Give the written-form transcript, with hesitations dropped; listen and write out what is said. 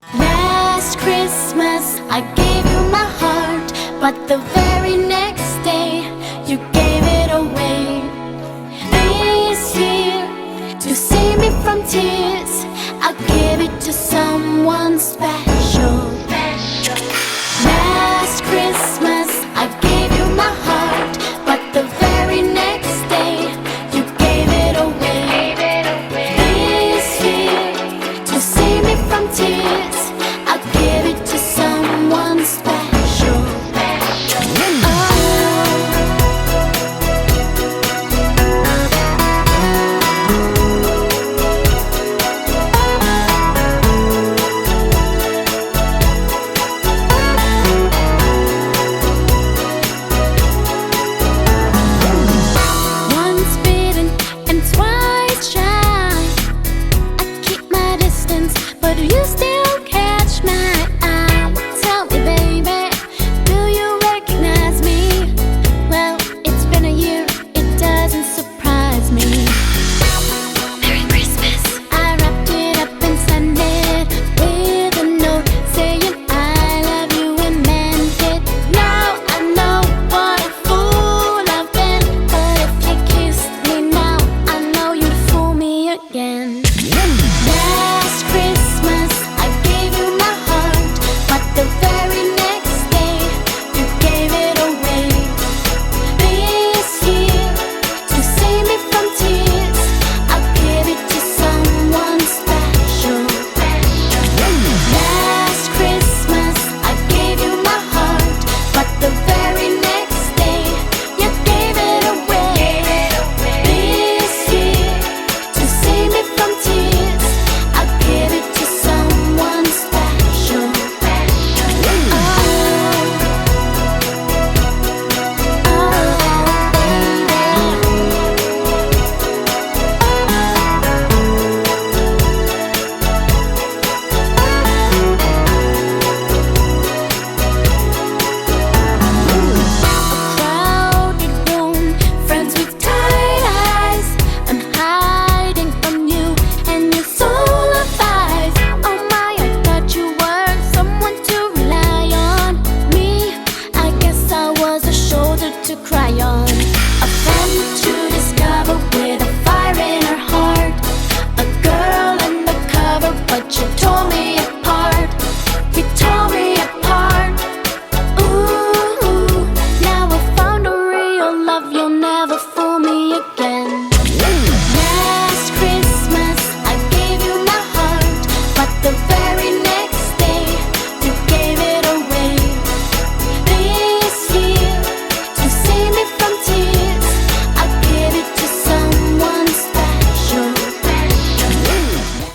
Last Christmas I gave you my heart, but the very next day you gave it away. This year, to save me from tears, I'll give it to someone special. Last Christmas I gave you my heart, but the very next day you gave it away. This year, to save me from tears, I'll give it to someone special. Once bitten and twice shy, I keep my distance, but you still catch my eye. Tell me, baby, do you recognize me? Well, it's been a year, it doesn't surprise me. Merry Christmas. I wrapped it up and sent it with a note saying I love you and meant it. Now I know what a fool I've been, but if you kissed me now, I know you'd fool me again. Last Christmas I gave you my heart, but the very next day you gave it away. This year, to save me from tears, I'll give it to someone special. Last Christmas I gave you my heart, but the very next day you gave it away. This year, to save me from tears, I'll give it to someone special. Crowded room, friends with tired eyes. I'm hiding from you and your soul of eyes. Oh my, I thought you were someone to rely on. Me, I guess I was a shoulder to cry on. A friend to discover with a fire in her heart. A girl undercover, but you tore me apart. You tore me apart. Ooh, now I found a real love, you'll never fool me again. Last Christmas I gave you my heart, but the